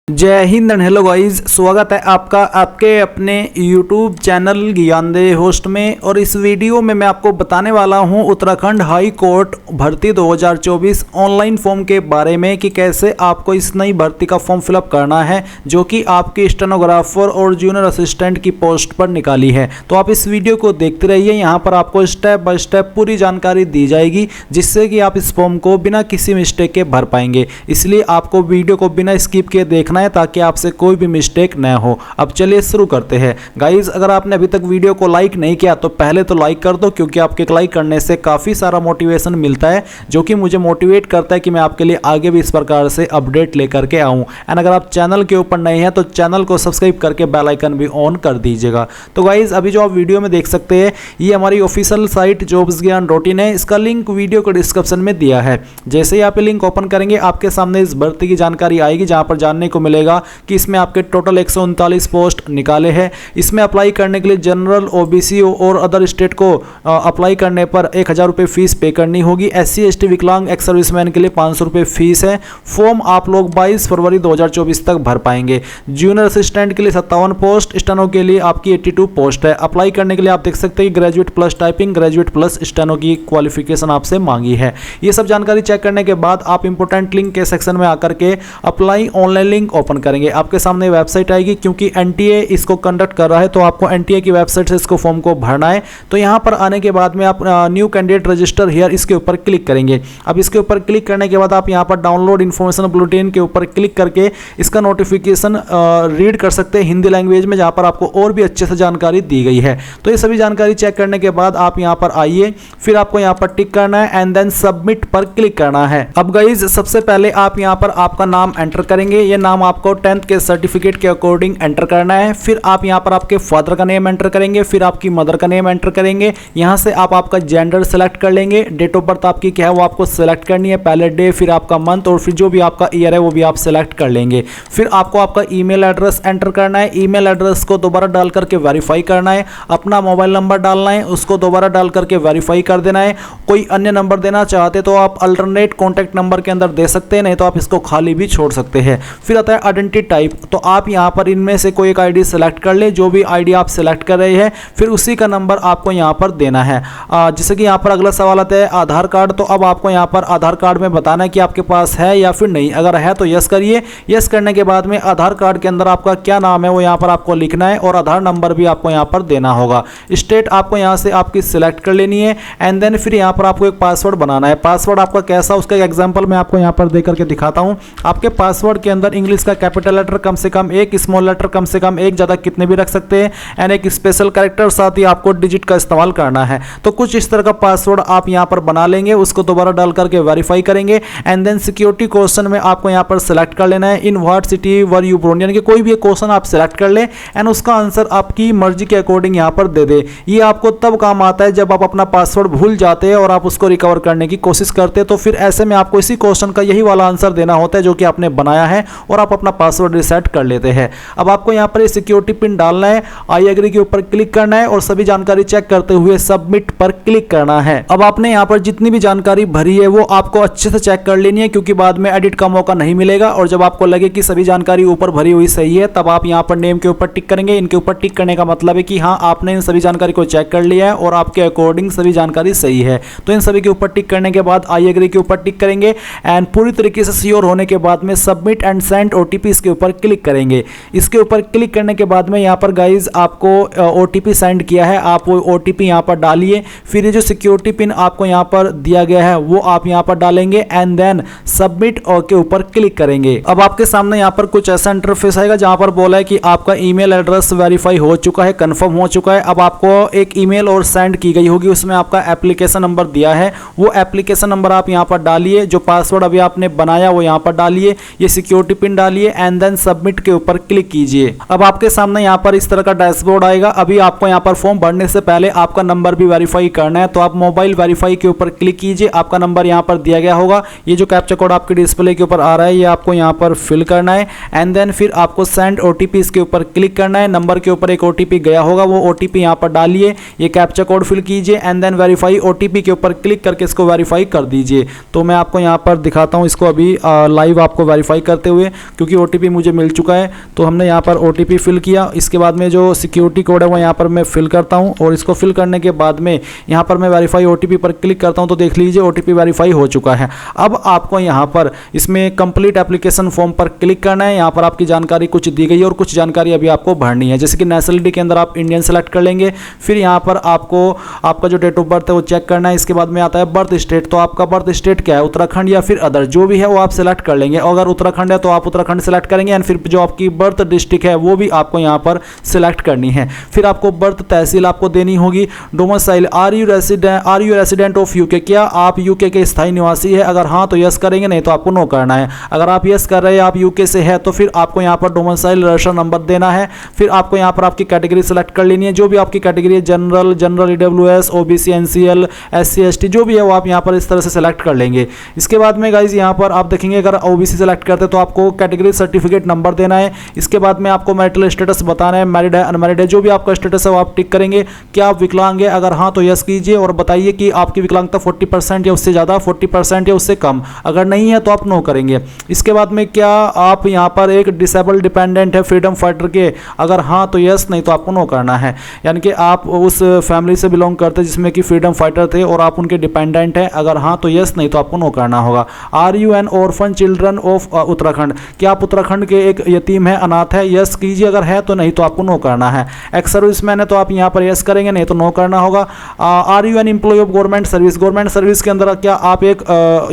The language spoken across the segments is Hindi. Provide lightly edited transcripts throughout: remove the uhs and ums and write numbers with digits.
जय हिंद एंड हेलो गाइस, स्वागत है आपका आपके अपने YouTube चैनल ज्ञानदेह होस्ट में। और इस वीडियो में मैं आपको बताने वाला हूं उत्तराखंड हाई कोर्ट भर्ती 2024 ऑनलाइन फॉर्म के बारे में कि कैसे आपको इस नई भर्ती का फॉर्म फिलअप करना है, जो कि आपकी स्टेनोग्राफर और जूनियर असिस्टेंट की पोस्ट पर निकाली है। तो आप इस वीडियो को देखते रहिए, यहाँ पर आपको स्टेप बाय स्टेप पूरी जानकारी दी जाएगी, जिससे कि आप इस फॉर्म को बिना किसी मिस्टेक के भर पाएंगे। इसलिए आपको वीडियो को बिना स्किप किए देखना है ताकि आपसे कोई भी मिस्टेक न हो। अब चलिए शुरू करते हैं। गाइज, अगर आपने अभी तक वीडियो को लाइक नहीं किया तो पहले तो लाइक कर दो, क्योंकि आपके लाइक करने से काफ़ी सारा मोटिवेशन मिलता है, जो कि मुझे मोटिवेट करता है कि मैं आपके लिए आगे भी इस प्रकार से अपडेट लेकर के आऊँ। एंड अगर आप चैनल के ऊपर नए हैं तो चैनल को सब्सक्राइब करके बेल आइकन भी ऑन कर दीजिएगा। तो गाइज, अभी जो आप वीडियो में देख सकते हैं, ये हमारी ऑफिशियल साइट jobsgyan.in है। इसका लिंक वीडियो को डिस्क्रिप्शन में दिया है। जैसे ही आप लिंक ओपन करेंगे, आपके सामने इस भर्ती की जानकारी आएगी, जहां पर जानने को मिलेगा कि इसमें आपके टोटल 139 पोस्ट निकाले हैं। इसमें अप्लाई करने के लिए जनरल, ओबीसी और अदर स्टेट को अप्लाई करने पर 1000 रुपये फीस पे करनी होगी। SC ST विकलांग एक्स सर्विसमैन के लिए 500 रुपये फीस है। फॉर्म आप लोग 22 फरवरी 2024 तक भर पाएंगे। जूनियर असिस्टेंट के लिए 57 पोस्ट, स्टेनो के लिए आपकी 82 पोस्ट है। अप्लाई करने के लिए आप देख सकते हैं graduate plus typing, graduate plus steno की क्वालिफिकेशन आपसे मांगी है। ये सब जानकारी चेक करने के बाद आप इंपोर्टेंट लिंक के सेक्शन में आकर के अप्लाई ऑनलाइन लिंक ओपन करेंगे। आपके सामने वेबसाइट आएगी, क्योंकि NTA इसको कंडक्ट कर रहा है, तो आपको NTA की वेबसाइट से इसको फॉर्म को भरना है। तो यहाँ पर आने के बाद में आप न्यू कैंडिडेट रजिस्टर हियर इसके ऊपर क्लिक करेंगे। अब इसके ऊपर क्लिक करने के बाद आप यहाँ पर डाउनलोड इन्फॉर्मेशन बुलेटिन के ऊपर क्लिक करके इसका नोटिफिकेशन रीड कर सकते हैं हिंदी लैंग्वेज में, जहाँ पर आपको और भी अच्छे से जानकारी दी गई है। तो ये सभी जानकारी चेक करने के बाद आप यहाँ पर आइए, फिर आपको यहाँ पर टिक करना है एंड देन सबमिट पर क्लिक करना है। अब गाइज, सबसे पहले आप यहाँ पर आपका नाम एंटर करेंगे। ये नाम आपको 10th के सर्टिफिकेट के अकॉर्डिंग एंटर करना है। फिर आप यहां पर आपके फादर का नेम एंटर करेंगे, फिर आपकी मदर का नेम एंटर करेंगे। यहां से आप आपका जेंडर सेलेक्ट कर लेंगे। डेट ऑफ बर्थ आपकी क्या है वो आपको सेलेक्ट करनी है, पहले डे, फिर आपका मंथ, और फिर जो भी आपका ईयर है वो भी आप सेलेक्ट कर लेंगे। फिर आपको आपका ईमेल एड्रेस एंटर करना है। ईमेल एड्रेस को दोबारा डाल करके वेरीफाई करना है। अपना मोबाइल नंबर डालना है, उसको दोबारा डाल करके वेरीफाई कर देना है। कोई अन्य नंबर देना चाहते तो आप अल्टरनेट कॉन्टैक्ट नंबर के अंदर दे सकते हैं, नहीं तो आप इसको खाली भी छोड़ सकते हैं। फिर आता है आइडेंटिटी टाइप। तो आप यहाँ पर इनमें से कोई एक आईडी सेलेक्ट कर ले, जो भी आईडी आप सेलेक्ट कर रहे हैं, फिर उसी का नंबर आपको यहाँ पर देना है। जैसे कि यहाँ पर अगला सवाल आता है आधार कार्ड। तो अब आपको यहाँ पर आधार कार्ड में बताना है कि आपके पास है या फिर नहीं। अगर है तो यस करिए। यस करने के बाद में आधार कार्ड के अंदर आपका क्या नाम है वो यहाँ पर आपको लिखना है, और आधार नंबर भी आपको यहाँ पर देना होगा। स्टेट आपको यहाँ से आपकी सिलेक्ट कर लेनी है एंड देन फिर यहाँ पर आपको एक पासवर्ड बनाना है। पासवर्ड आपका कैसा, उसका एक एग्जाम्पल मैं आपको यहाँ पर दे करके दिखाता हूँ। आपके पासवर्ड के अंदर इंग्लिश का कैपिटल लेटर कम से कम एक, स्मॉल लेटर कम से कम एक, ज़्यादा कितने भी रख सकते हैं, एंड एक स्पेशल कैरेक्टर, साथ ही आपको डिजिट का इस्तेमाल करना है। तो कुछ इस तरह का पासवर्ड आप यहाँ पर बना लेंगे, उसको दोबारा डाल करके वेरीफाई करेंगे एंड देन सिक्योरिटी क्वेश्चन में आपको यहाँ पर सेलेक्ट कर लेना है in what city were you born, यानी कि कोई भी क्वेश्चन आप सेलेक्ट कर लें एंड उसका आंसर आपकी मर्जी के अकॉर्डिंग यहाँ पर दे दे। ये आपको तब काम आता है जब आप अपना पासवर्ड भूल जाते हैं और आप उसको रिकवर करने की कोशिश करते हैं। तो फिर ऐसे में आपको इसी क्वेश्चन का यही वाला आंसर देना होता है जो कि आपने बनाया है, और आप अपना पासवर्ड रिसेट कर लेते हैं। अब आपको यहाँ पर सिक्योरिटी पिन डालना है, आई एग्री के ऊपर क्लिक करना है और सभी जानकारी चेक करते हुए सबमिट पर क्लिक करना है। अब आपने यहाँ पर जितनी भी जानकारी भरी है वो आपको अच्छे से चेक कर लेनी है, क्योंकि बाद में एडिट का मौका नहीं मिलेगा। और जब आपको लगे कि सभी जानकारी ऊपर भरी हुई सही है, तब आप यहाँ पर नेम के ऊपर टिक करेंगे। इनके ऊपर टिक करने का मतलब है कि हाँ, आपने इन सभी जानकारी को चेक कर लिया है और आपके अकॉर्डिंग सभी जानकारी सही है। तो इन सभी के ऊपर टिक करने के बाद आई एग्री के ऊपर टिक करेंगे एंड पूरी तरीके से श्योर होने के बाद में सबमिट एंड सेंड OTP इसके ऊपर क्लिक करेंगे। इसके ऊपर क्लिक करने के बाद में यहाँ पर गाइज आपको OTP सेंड किया है, आप वो OTP यहाँ पर डालिए। फिर ये जो सिक्योरिटी पिन आपको यहाँ पर दिया गया है वो आप यहाँ पर डालेंगे एंड देन सबमिट के ऊपर क्लिक करेंगे। अब आपके सामने यहाँ पर कुछ ऐसा इंटरफेस आएगा जहाँ पर बोला है कि आपका ईमेल एड्रेस वेरीफाई हो चुका है, कंफर्म हो चुका है। अब आपको एक ईमेल और सेंड की गई होगी, उसमें आपका एप्लीकेशन नंबर दिया है, वो एप्लीकेशन नंबर आप यहाँ पर डालिए। जो पासवर्ड अभी आपने बनाया वो यहाँ पर डालिए, ये सिक्योरिटी पिन डालिए एंड देन सबमिट के ऊपर क्लिक कीजिए। अब आपके सामने यहाँ पर इस तरह का डैशबोर्ड आएगा। अभी आपको यहाँ पर फॉर्म भरने से पहले आपका नंबर भी वेरीफाई करना है, तो आप मोबाइल वेरीफाई के ऊपर क्लिक कीजिए। आपका नंबर यहाँ पर दिया गया होगा, ये जो कैप्चा कोड आपके डिस्प्ले के ऊपर आ रहा है ये आपको यहाँ पर फिल करना है एंड देन फिर आपको सेंड OTP इसके ऊपर क्लिक करना है। नंबर के ऊपर एक OTP गया होगा, वो OTP यहाँ पर डालिए, ये कैप्चा कोड फिल कीजिए एंड देन वेरीफाई OTP के ऊपर क्लिक करके इसको वेरीफाई कर दीजिए। तो मैं आपको यहाँ पर दिखाता हूँ इसको अभी लाइव आपको वेरीफाई करते हुए। क्योंकि OTP मुझे मिल चुका है। तो हमने यहाँ पर OTP फिल किया। इसके बाद में जो सिक्योरिटी कोड है वो यहाँ पर मैं फिल करता हूँ और इसको फिल करने के बाद में यहाँ पर मैं वेरीफाई OTP पर क्लिक करता हूँ। तो देख लीजिए OTP वेरीफाई हो चुका है। अब आपको यहाँ पर इसमें कंप्लीट एप्लीकेशन फॉर्म पर क्लिक करना है। यहाँ पर आपकी जानकारी कुछ दी गई है और कुछ जानकारी अभी आपको भरनी है, जैसे कि नेशनलिटी के अंदर आप इंडियन सेलेक्ट कर लेंगे। फिर यहाँ पर आपको आपका जो डेट ऑफ बर्थ है वो चेक करना है। इसके बाद में आता है बर्थ स्टेट। तो आपका बर्थ स्टेट क्या है, उत्तराखंड या फिर अदर, जो भी है वो आप सेलेक्ट कर लेंगे। अगर उत्तराखंड है तो आप उत्तराखंड सेलेक्ट करेंगे एंड फिर जो आपकी बर्थ डिस्ट्रिक्ट है वो भी आपको यहाँ पर सिलेक्ट करनी है। फिर आपको बर्थ तहसील आपको देनी होगी। Domicile, are you resident of UK, क्या आप यूके के स्थायी निवासी है? अगर हाँ तो यस करेंगे, नहीं तो आपको नो करना है। अगर आप यस कर रहे हैं, आप यूके से है, तो फिर आपको यहाँ पर डोमिसाइल रजिस्टर नंबर देना है। फिर आपको यहाँ पर आपकी कैटेगरी सेलेक्ट कर लेनी है, जो भी आपकी कैटेगरी है, general EWS OBC NCL SC ST जो भी है वो आप यहाँ पर इस तरह से सेलेक्ट कर लेंगे। इसके बाद में गाइज यहाँ पर आप देखेंगे अगर OBC सेलेक्ट करते हैं तो आपको कैटेगरी सर्टिफिकेट नंबर देना है। इसके बाद में आपको मैरिटल स्टेटस बताना है, मैरिड है अनमैरिड है, जो भी आपका स्टेटस है वो आप टिक करेंगे। क्या आप विकलांग है? अगर हाँ तो यस कीजिए और बताइए कि आपकी विकलांगता 40% या उससे ज़्यादा, 40% या उससे कम। अगर नहीं है तो आप नो करेंगे। इसके बाद में क्या आप यहाँ पर एक डिसेबल डिपेंडेंट है फ्रीडम फाइटर के? अगर हाँ तो यस, नहीं तो आपको नो करना है। यानी कि आप उस फैमिली से बिलोंग करते हैं जिसमें कि फ्रीडम फाइटर थे और आप उनके डिपेंडेंट हैं। अगर हाँ तो यस, नहीं तो आपको नो करना होगा। Are you an orphan children of Uttarakhand, क्या आप उत्तराखंड के एक यतीम है, अनाथ है? यस कीजिए अगर है तो, नहीं तो आपको नो करना है। एक्स सर्विसमैन है तो आप यहाँ पर यस करेंगे, नहीं तो नो करना होगा। Are you an employ of government service, government service के अंदर क्या आप एक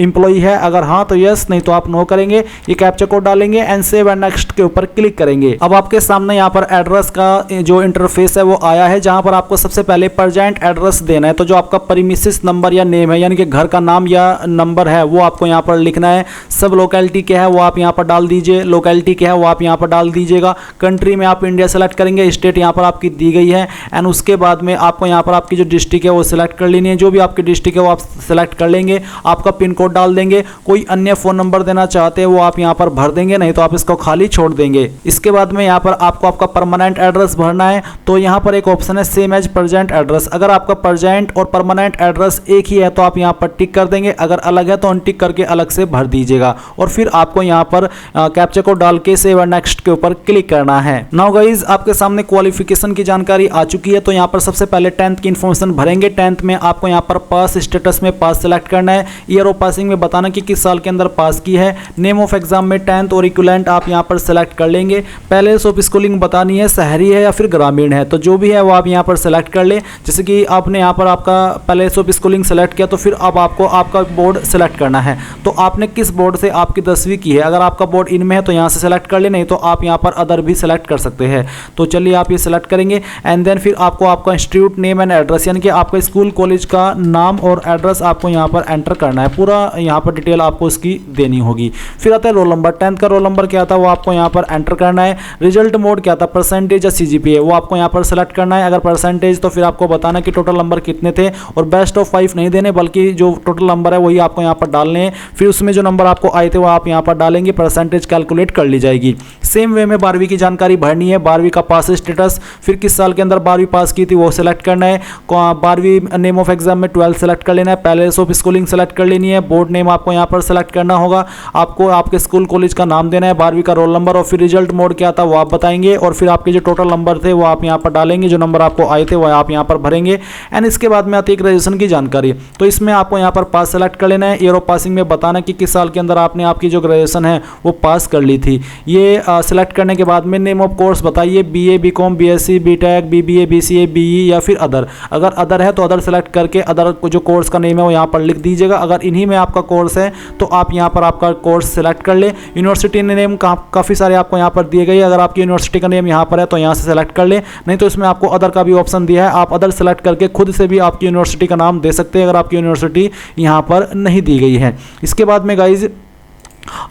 एम्प्लॉय है? अगर हाँ तो यस, नहीं तो आप नो करेंगे। ये कैप्चा कोड डालेंगे एंड सेव एंड नेक्स्ट के ऊपर क्लिक करेंगे। अब आपके सामने यहाँ पर एड्रेस का जो इंटरफेस है वो आया है, जहाँ पर आपको सबसे पहले प्रेजेंट एड्रेस देना है। तो जो आपका प्रीमिसेस नंबर या नेम है, यानी कि घर का नाम या नंबर है, वो आपको यहाँ पर लिखना है। सब लोकेलिटी क्या है वो आप यहाँ पर डाल दीजिए, लोकेलिटी क्या है वो आप यहाँ पर डाल दीजिएगा। कंट्री में आप इंडिया सेलेक्ट करेंगे, स्टेट यहाँ पर आपकी दी गई है एंड उसके बाद में आपको यहाँ पर आपकी जो डिस्ट्रिक्ट है वो सिलेक्ट कर लेनी है। जो भी आपकी डिस्ट्रिक्ट है वो आप सेलेक्ट कर लेंगे। आपका पिन कोड डाल देंगे। कोई अन्य फ़ोन नंबर देना चाहते हैं वो आप यहाँ पर भर देंगे, नहीं तो आप इसको खाली छोड़ देंगे। इसके बाद में यहाँ पर आपको आपका परमानेंट एड्रेस भरना है। तो यहाँ पर एक ऑप्शन है सेम एज प्रेजेंट एड्रेस। अगर आपका प्रेजेंट और परमानेंट एड्रेस एक ही है तो आप यहाँ पर टिक कर देंगे, अगर अलग है तो अनटिक करके अलग से भर दीजिएगा। और फिर आपको यहाँ पर कैप्चा कोड डाल के सेव एंड नेक्स्ट के ऊपर क्लिक करना है। नाउ गाइज आपके सामने क्वालिफिकेशन की जानकारी आ चुकी है। तो यहाँ पर सबसे पहले 10th की इन्फॉर्मेशन भरेंगे। 10th में आपको यहाँ पर पास स्टेटस में पास सेलेक्ट करना है। ईयर ऑफ पासिंग में बताना कि किस साल के अंदर पास की है। नेम ऑफ एग्जाम में 10th और इक्विवेलेंट आप यहाँ पर सेलेक्ट कर लेंगे। पैलेस ऑफ स्कूलिंग बतानी है, शहरी है या फिर ग्रामीण है, तो जो भी है वो आप यहाँ पर सेलेक्ट कर ले। जैसे कि आपने यहाँ पर आपका पैलेस ऑफ स्कूलिंग सेलेक्ट किया तो फिर अब आपको आपका बोर्ड सेलेक्ट करना है। तो आपने किस बोर्ड से आपकी 10वीं की है? अगर आपका बोर्ड इनमें है तो यहाँ से सेलेक्ट कर ले, नहीं तो आप यहाँ पर अदर भी सेलेक्ट कर सकते हैं। तो चलिए आप ये सेलेक्ट करेंगे एंड देन फिर आपको आपका इंस्टीट्यूट नेम एंड एड्रेस, यानी कि आपका स्कूल कॉलेज का नाम और एड्रेस आपको यहाँ पर एंटर करना है। पूरा यहाँ पर डिटेल आपको उसकी देनी होगी। फिर आता है रोल नंबर। 10th का रोल नंबर क्या था वो आपको यहाँ पर एंटर करना है। रिजल्ट मोड क्या था, परसेंटेज या CGPA, वो आपको यहाँ पर सेलेक्ट करना है। अगर परसेंटेज तो फिर आपको बताना कि टोटल नंबर कितने थे और बेस्ट ऑफ 5 नहीं देने, बल्कि जो टोटल नंबर है वही आपको यहाँ पर डालने हैं। फिर उसमें जो नंबर आपको आए थे वो आप यहाँ पर डालेंगे, परसेंटेज कैलकुलेट कर ली जाएगी। सेम वे में 12वीं की जानकारी भरनी है। 12वीं का पास स्टेटस, फिर किस साल के अंदर 12वीं पास की थी वो सेलेक्ट करना है। 12वीं नेम ऑफ एग्जाम में 12 सेलेक्ट कर लेना है। पैलेस ऑफ स्कूलिंग सेलेक्ट कर लेनी है। बोर्ड नेम आपको यहाँ पर सेलेक्ट करना होगा। आपको आपके स्कूल कॉलेज का नाम देना है। 12वीं का रोल नंबर और फिर रिजल्ट मोड क्या था वो आप बताएंगे और फिर आपके जो टोटल नंबर थे वो आप यहाँ पर डालेंगे। जो नंबर आपको आए थे वो आप यहाँ पर भरेंगे एंड इसके बाद में आती है ग्रेजुएशन की जानकारी। तो इसमें आपको यहाँ पर पास सेलेक्ट कर लेना है। ईयर ऑफ पासिंग में बताना कि किस साल के अंदर आपने आपकी जो ग्रेजुएशन है वो पास कर ली थी। ये सिलेक्ट करने के बाद में नेम ऑफ कोर्स बताइए, BA BCom BSc BTech BBA BCA BE या फिर अदर। अगर अदर है तो अदर सेलेक्ट करके अदर जो कोर्स का नेम है वो यहाँ पर लिख दीजिएगा। अगर इन्हीं में आपका कोर्स है तो आप यहाँ पर आपका कोर्स सेलेक्ट कर ले। यूनिवर्सिटी नेम काफ़ी सारे आपको यहाँ पर दिए गए। अगर आपकी यूनिवर्सिटी का नेम यहाँ पर है तो यहाँ से सेलेक्ट कर ले, नहीं तो इसमें आपको अदर का भी ऑप्शन दिया है। आप अदर सेलेक्ट करके खुद से भी आपकी यूनिवर्सिटी का नाम दे सकते हैं अगर आपकी यूनिवर्सिटी यहाँ पर नहीं दी गई है। इसके बाद में गाइज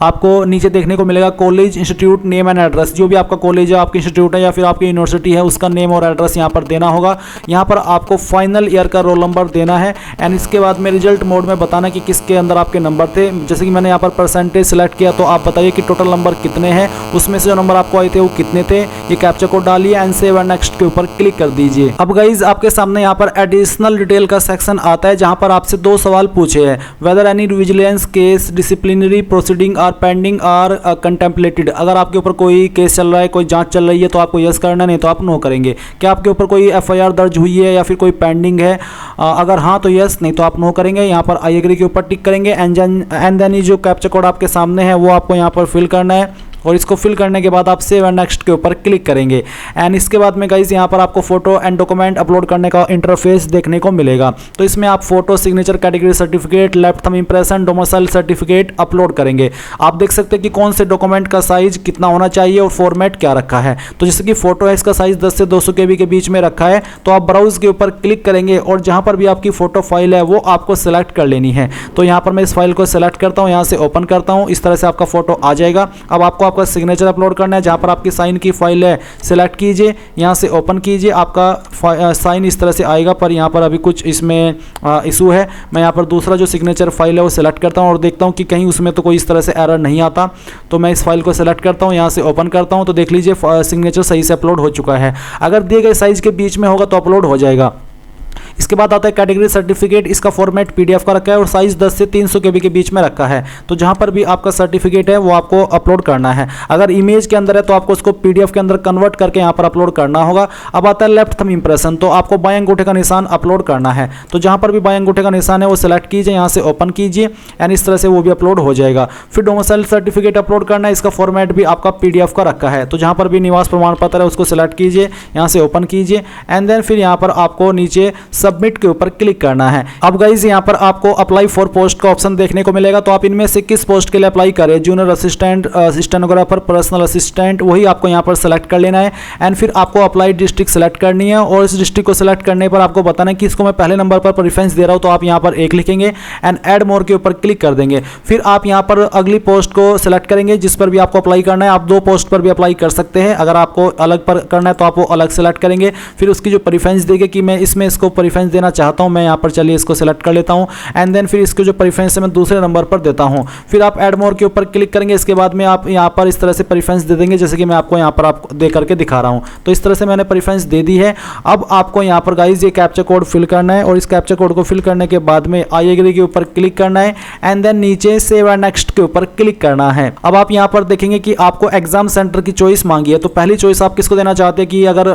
आपको नीचे देखने को मिलेगा college institute name and address. जो भी आपका कॉलेज है, आपकी इंस्टीट्यूट है या फिर आपकी यूनिवर्सिटी है, उसका नेम और एड्रेस यहाँ पर देना होगा। यहाँ पर आपको फाइनल ईयर का रोल नंबर देना है एंड इसके बाद में रिजल्ट मोड में बताना कि किसके अंदर आपके नंबर थे। जैसे कि मैंने यहाँ पर परसेंटेज सेलेक्ट किया तो आप बताइए कि टोटल नंबर कितने हैं, उसमें से जो नंबर आपको आए थे वो कितने थे। ये कैप्चा कोड डालिए एंड सेव एंड नेक्स्ट के ऊपर क्लिक कर दीजिए। अब गाइज आपके सामने यहाँ पर एडिशनल डिटेल का सेक्शन आता है जहाँ पर आपसे 2 सवाल पूछे हैं। Whether any vigilance case disciplinary proceeding outstanding or pending or contemplated. अगर आपके ऊपर कोई केस चल रहा है, कोई जांच चल रही है तो आपको यस करना, नहीं तो आप नो करेंगे। क्या आपके ऊपर कोई एफआईआर दर्ज हुई है या फिर कोई पेंडिंग है? अगर हाँ तो यस, नहीं तो आप नो करेंगे। यहाँ पर आई एग्री के ऊपर टिक करेंगे एंड देन ये जो कैप्चा कोड आपके सामने है वो आपको यहाँ पर फिल करना है और इसको फिल करने के बाद आप सेव एंड नेक्स्ट के ऊपर क्लिक करेंगे। एंड इसके बाद में गाइस यहाँ पर आपको फोटो एंड डॉक्यूमेंट अपलोड करने का इंटरफेस देखने को मिलेगा। तो इसमें आप photo, signature, category certificate, left thumb impression, domicile certificate upload करेंगे। आप देख सकते हैं कि कौन से डॉक्यूमेंट का साइज कितना होना चाहिए और फॉर्मेट क्या रखा है। तो जैसे कि फोटो है, इसका साइज 10 से 200 KB के बीच में रखा है। तो आप ब्राउज के ऊपर क्लिक करेंगे और जहाँ पर भी आपकी फोटो फाइल है वो आपको सेलेक्ट कर लेनी है। तो यहाँ पर मैं इस फाइल को सेलेक्ट करता हूँ, यहाँ से ओपन करता हूँ, इस तरह से आपका फोटो आ जाएगा। अब आपको आपका सिग्नेचर अपलोड करना है, जहां पर आपकी साइन की फाइल है सिलेक्ट कीजिए, यहां से ओपन कीजिए, आपका साइन इस तरह से आएगा। पर यहां पर अभी कुछ इसमें इशू है। मैं यहां पर दूसरा जो सिग्नेचर फाइल है वो सिलेक्ट करता हूं और देखता हूं कि कहीं उसमें तो कोई इस तरह से एरर नहीं आता। तो मैं इस फाइल को सिलेक्ट करता हूं, यहां से ओपन करता हूं, तो देख लीजिए सिग्नेचर सही से अपलोड हो चुका है। अगर दिए गए साइज के बीच में होगा तो अपलोड हो जाएगा। इसके बाद आता है कैटेगरी सर्टिफिकेट। इसका फॉर्मेट पीडीएफ का रखा है और साइज 10 से 300 KB के बीच में रखा है। तो जहां पर भी आपका सर्टिफिकेट है वो आपको अपलोड करना है। अगर इमेज के अंदर है तो आपको उसको पीडीएफ के अंदर कन्वर्ट करके यहां पर अपलोड करना होगा। अब आता है लेफ्ट थंब इंप्रेशन। तो आपको बाएं अंगूठे का निशान अपलोड करना है। तो जहां पर भी बाएं अंगूठे का निशान है वो सिलेक्ट कीजिए, यहां से ओपन कीजिए एंड इस तरह से वो भी अपलोड हो जाएगा। फिर डोमिसाइल सर्टिफिकेट अपलोड करना है। इसका फॉर्मेट भी आपका पीडीएफ का रखा है। तो जहां पर भी निवास प्रमाण पत्र है उसको सिलेक्ट कीजिए, यहां से ओपन कीजिए एंड देन फिर यहां पर आपको नीचे सबमिट के ऊपर क्लिक करना है। अब गाइज यहाँ पर आपको अप्लाई फॉर पोस्ट का ऑप्शन देखने को मिलेगा। तो आप इनमें से किस पोस्ट के लिए अप्लाई करें, junior assistant, stenographer, personal assistant, वही आपको यहाँ पर सेलेक्ट कर लेना है। एंड फिर आपको अप्लाई डिस्ट्रिक्ट सेलेक्ट करनी है और इस डिस्ट्रिक्ट को सेलेक्ट करने पर आपको बताना है कि इसको मैं पहले नंबर पर प्रेफरेंस दे रहा हूँ। तो आप यहाँ पर 1 लिखेंगे एंड ऐड मोर के ऊपर क्लिक कर देंगे। फिर आप यहाँ पर अगली पोस्ट को सेलेक्ट करेंगे जिस पर भी आपको अप्लाई करना है। आप 2 पोस्ट पर भी अप्लाई कर सकते हैं। अगर आपको अलग पर करना है तो आप वो अलग सेलेक्ट करेंगे। फिर उसकी जो प्रेफरेंस देंगे कि मैं इसमें इसको प्रेफरेंस देना चाहता हूँ, मैं यहाँ पर चलिए इसको सेलेक्ट कर लेता हूं एंड देन फिर इसको जो प्रेफरेंस है मैं दूसरे नंबर पर देता हूं। फिर आप ऐड मोर के ऊपर क्लिक करेंगे। इसके बाद में आप यहां पर इस तरह से प्रेफरेंस दे देंगे जैसे कि मैं आपको यहां पर आपको दे करके दिखा रहा हूं। तो इस तरह से मैंने प्रेफरेंस दे दी है। अब आपको यहां पर गाइस ये कैप्चा कोड फिल करना है और इस कैप्चा कोड को फिल करने के बाद में आई एग्री के ऊपर क्लिक करना है एंड देन नीचे सेव एंड नेक्स्ट के ऊपर क्लिक करना है। अब आप यहां पर देखेंगे कि आपको एग्जाम सेंटर की चॉइस मांगी है। तो पहली चॉइस आप किसको देना चाहते हैं कि अगर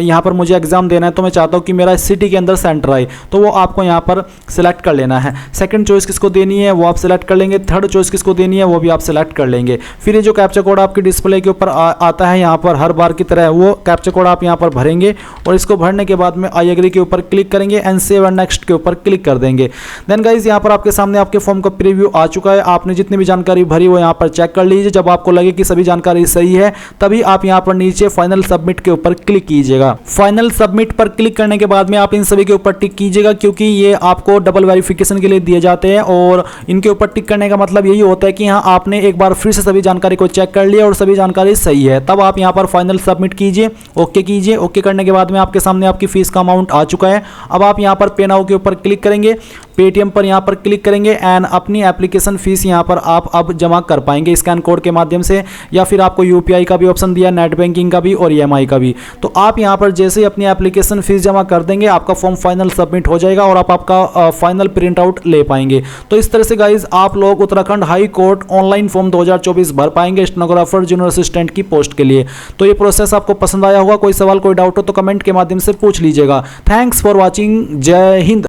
यहां पर मुझे एग्जाम देना है तो मैं चाहता हूं कि मेरा सिटी के अंदर सेंटर आए, तो वो आपको यहां पर सिलेक्ट कर लेना है। सेकंड चॉइस किसको देनी है वो आप सिलेक्ट कर लेंगे। थर्ड चॉइस किसको देनी है वो भी आप सिलेक्ट कर लेंगे। फिर ये जो कैप्चा कोड आपकी डिस्प्ले के ऊपर आता है यहाँ पर हर बार की तरह, वो कैप्चा कोड आप यहाँ पर भरेंगे और इसको भरने के बाद में आई एग्री के ऊपर क्लिक करेंगे एंड सेव एंड नेक्स्ट के ऊपर क्लिक कर देंगे। देन गाइस यहाँ पर आपके सामने आपके फॉर्म का प्रीव्यू आ चुका है। आपने जितनी भी जानकारी भरी वो यहाँ पर चेक कर लीजिए। जब आपको लगे कि सभी जानकारी सही है तभी आप यहाँ पर नीचे फाइनल सबमिट के ऊपर क्लिक कीजिएगा। फाइनल सबमिट पर क्लिक करने के बाद में आप इन सभी के ऊपर टिक कीजिएगा क्योंकि ये आपको डबल वेरिफिकेशन के लिए दिए जाते हैं और इनके ऊपर टिक करने का मतलब यही होता है कि हाँ आपने एक बार फिर से सभी जानकारी को चेक कर लिया और सभी जानकारी सही है। तब आप यहाँ पर फाइनल सबमिट कीजिए, ओके कीजिए। ओके करने के बाद में आपके सामने आपकी फीस का अमाउंट आ चुका है। अब आप यहाँ पर पे नाउ के ऊपर क्लिक करेंगे, पेटीएम पर यहाँ पर क्लिक करेंगे एंड अपनी एप्लीकेशन फीस यहाँ पर आप अब जमा कर पाएंगे स्कैन कोड के माध्यम से, या फिर आपको यूपीआई का भी ऑप्शन दिया, नेट बैंकिंग का भी और ईएमआई का भी। तो आप यहाँ पर जैसे ही अपनी एप्लीकेशन फीस जमा कर देंगे आपका फॉर्म फाइनल सबमिट हो जाएगा और आप आपका फाइनल प्रिंट आउट ले पाएंगे। तो इस तरह से गाइज आप लोग Uttarakhand high court online form 2024 भर पाएंगे स्टेनोग्राफर जूनियर असिस्टेंट की पोस्ट के लिए। तो ये प्रोसेस आपको पसंद आया होगा। कोई सवाल कोई डाउट हो तो कमेंट के माध्यम से पूछ लीजिएगा। Thanks for watching. जय हिंद।